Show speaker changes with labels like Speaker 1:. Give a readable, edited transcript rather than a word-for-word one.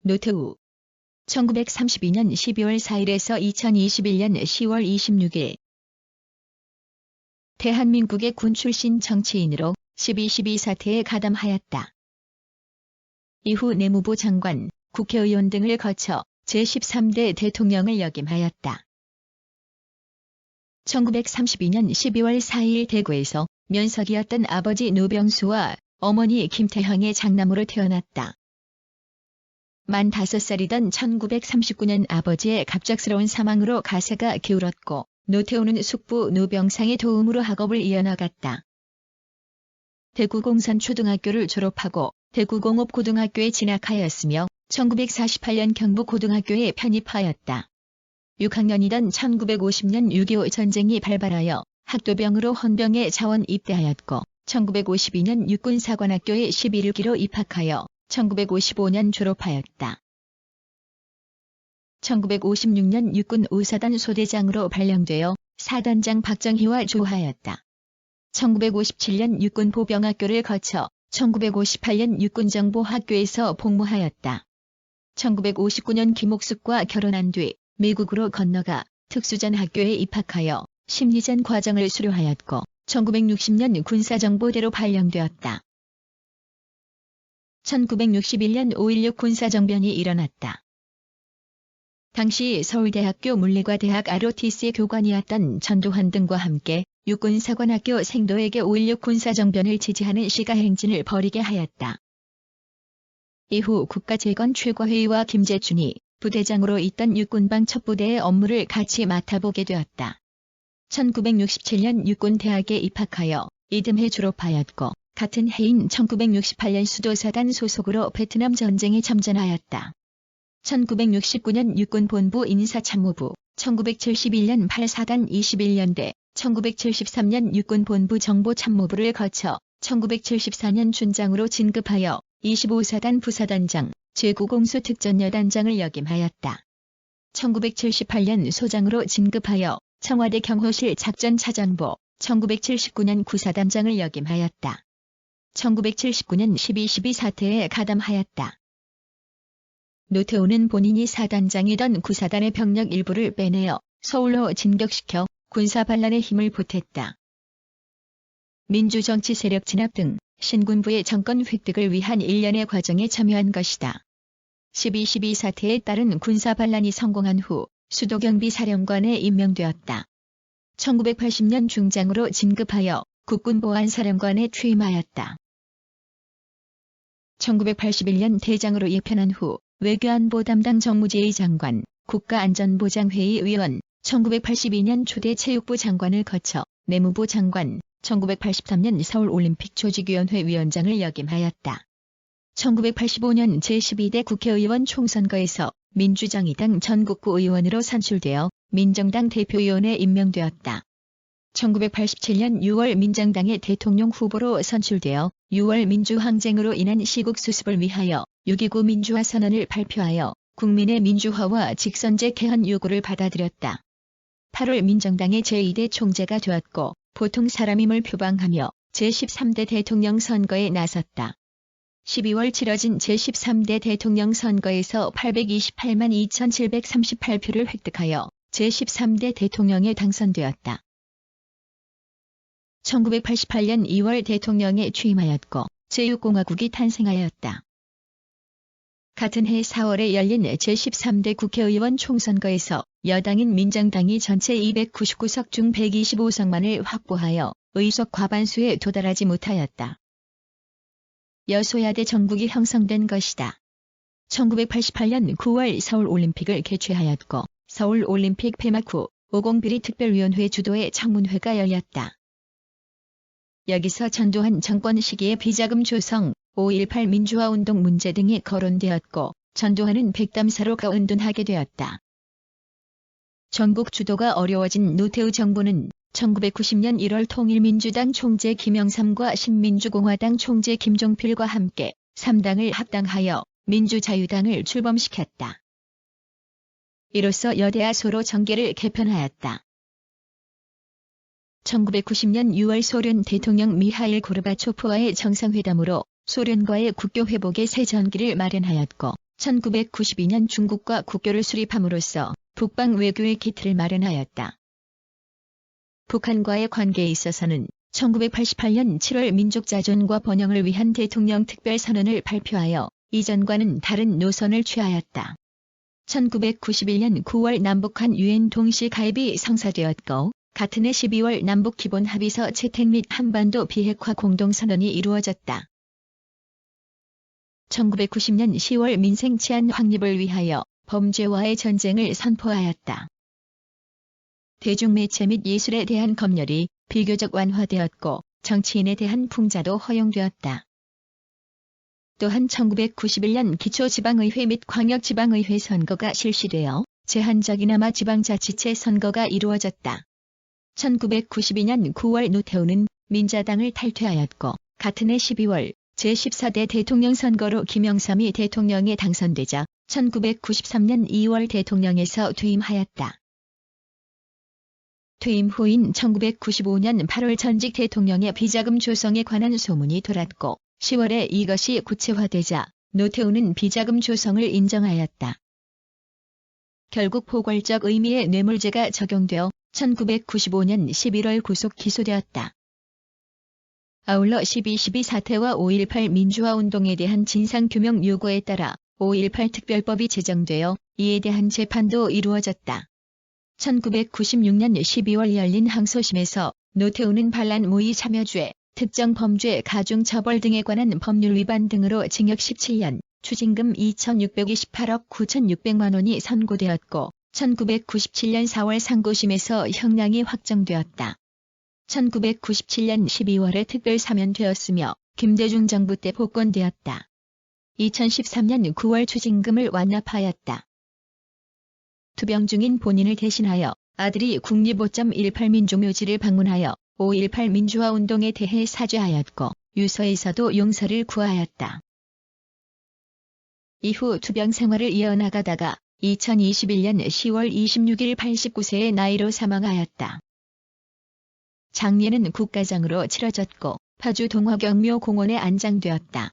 Speaker 1: 노태우 1932년 12월 4일에서 2021년 10월 26일 대한민국의 군 출신 정치인으로 12.12 사태에 가담하였다. 이후 내무부 장관, 국회의원 등을 거쳐 제13대 대통령을 역임하였다. 1932년 12월 4일 대구에서 면석이었던 아버지 노병수와 어머니 김태형의 장남으로 태어났다. 만 5살이던 1939년 아버지의 갑작스러운 사망으로 가세가 기울었고 노태우는 숙부 노병상의 도움으로 학업을 이어나갔다. 대구 공산초등학교를 졸업하고 대구 공업고등학교에 진학하였으며 1948년 경북고등학교에 편입하였다. 6학년이던 1950년 6.25 전쟁이 발발하여 학도병으로 헌병에 자원 입대하였고 1952년 육군사관학교에 11기로 입학하여 1955년 졸업하였다. 1956년 육군 5사단 소대장으로 발령되어 사단장 박정희와 조하였다. 1957년 육군 보병학교를 거쳐 1958년 육군정보학교에서 복무하였다. 1959년 김옥숙과 결혼한 뒤 미국으로 건너가 특수전학교에 입학하여 심리전 과정을 수료하였고 1960년 군사정보대로 발령되었다. 1961년 5.16 군사정변이 일어났다. 당시 서울대학교 물리과대학 ROTC 교관이었던 전두환 등과 함께 육군사관학교 생도에게 5.16 군사정변을 지지하는 시가행진을 벌이게 하였다. 이후 국가재건 최고회의와 김재춘이 부대장으로 있던 육군방 첩부대의 업무를 같이 맡아보게 되었다. 1967년 육군대학에 입학하여 이듬해 졸업하였고 같은 해인 1968년 수도사단 소속으로 베트남 전쟁에 참전하였다. 1969년 육군본부 인사참모부, 1971년 8사단 21년대, 1973년 육군본부 정보참모부를 거쳐 1974년 준장으로 진급하여 25사단 부사단장, 제9공수특전여단장을 역임하였다. 1978년 소장으로 진급하여 청와대 경호실 작전차장보, 1979년 구사단장을 역임하였다. 1979년 12.12 사태에 가담하였다. 노태우는 본인이 사단장이던 구사단의 병력 일부를 빼내어 서울로 진격시켜 군사반란에 힘을 보탰다. 민주정치 세력 진압 등 신군부의 정권 획득을 위한 일련의 과정에 참여한 것이다. 12.12 사태에 따른 군사반란이 성공한 후 수도경비사령관에 임명되었다. 1980년 중장으로 진급하여 국군보안사령관에 취임하였다. 1981년 대장으로 예편한 후 외교안보 담당 정무제의 장관, 국가안전보장회의 위원, 1982년 초대 체육부 장관을 거쳐 내무부 장관, 1983년 서울올림픽 조직위원회 위원장을 역임하였다. 1985년 제12대 국회의원 총선거에서 민주정의당 전국구 의원으로 선출되어 민정당 대표위원에 임명되었다. 1987년 6월 민정당의 대통령 후보로 선출되어 6월 민주항쟁으로 인한 시국 수습을 위하여 6.29 민주화 선언을 발표하여 국민의 민주화와 직선제 개헌 요구를 받아들였다. 8월 민정당의 제2대 총재가 되었고 보통 사람임을 표방하며 제13대 대통령 선거에 나섰다. 12월 치러진 제13대 대통령 선거에서 828만 2,738표를 획득하여 제13대 대통령에 당선되었다. 1988년 2월 대통령에 취임하였고 제6공화국이 탄생하였다. 같은 해 4월에 열린 제13대 국회의원 총선거에서 여당인 민정당이 전체 299석 중 125석만을 확보하여 의석 과반수에 도달하지 못하였다. 여소야대 정국이 형성된 것이다. 1988년 9월 서울올림픽을 개최하였고 서울올림픽 폐막 후 오공비리 특별위원회 주도의 청문회가 열렸다. 여기서 전두환 정권 시기의 비자금 조성, 5.18 민주화운동 문제 등이 거론되었고 전두환은 백담사로 가운둔하게 되었다. 전국 주도가 어려워진 노태우 정부는 1990년 1월 통일민주당 총재 김영삼과 신민주공화당 총재 김종필과 함께 3당을 합당하여 민주자유당을 출범시켰다. 이로써 여대와 소로 정계를 개편하였다. 1990년 6월 소련 대통령 미하일 고르바초프와의 정상회담으로 소련과의 국교 회복의 새 전기를 마련하였고 1992년 중국과 국교를 수립함으로써 북방 외교의 기틀을 마련하였다. 북한과의 관계에 있어서는 1988년 7월 민족자존과 번영을 위한 대통령 특별선언을 발표하여 이전과는 다른 노선을 취하였다. 1991년 9월 남북한 유엔 동시 가입이 성사되었고 같은 해 12월 남북기본합의서 채택 및 한반도 비핵화 공동선언이 이루어졌다. 1990년 10월 민생 치안 확립을 위하여 범죄와의 전쟁을 선포하였다. 대중매체 및 예술에 대한 검열이 비교적 완화되었고 정치인에 대한 풍자도 허용되었다. 또한 1991년 기초지방의회 및 광역지방의회 선거가 실시되어 제한적이나마 지방자치체 선거가 이루어졌다. 1992년 9월 노태우는 민자당을 탈퇴하였고 같은 해 12월 제14대 대통령 선거로 김영삼이 대통령에 당선되자 1993년 2월 대통령에서 퇴임하였다. 퇴임 후인 1995년 8월 전직 대통령의 비자금 조성에 관한 소문이 돌았고 10월에 이것이 구체화되자 노태우는 비자금 조성을 인정하였다. 결국 포괄적 의미의 뇌물죄가 적용되어 1995년 11월 구속 기소되었다. 아울러 12.12 사태와 5.18 민주화운동에 대한 진상규명 요구에 따라 5.18 특별법이 제정되어 이에 대한 재판도 이루어졌다. 1996년 12월 열린 항소심에서 노태우는 반란 모의 참여죄, 특정 범죄 가중처벌 등에 관한 법률 위반 등으로 징역 17년, 추징금 2,628억 9,600만 원이 선고되었고 1997년 4월 상고심에서 형량이 확정되었다. 1997년 12월에 특별 사면되었으며 김대중 정부 때 복권되었다. 2013년 9월 추징금을 완납하였다. 투병 중인 본인을 대신하여 아들이 국립 5.18 민족묘지를 방문하여 5.18 민주화운동에 대해 사죄하였고 유서에서도 용서를 구하였다. 이후 투병 생활을 이어나가다가 2021년 10월 26일 89세의 나이로 사망하였다. 장례는 국가장으로 치러졌고 파주 동화경묘 공원에 안장되었다.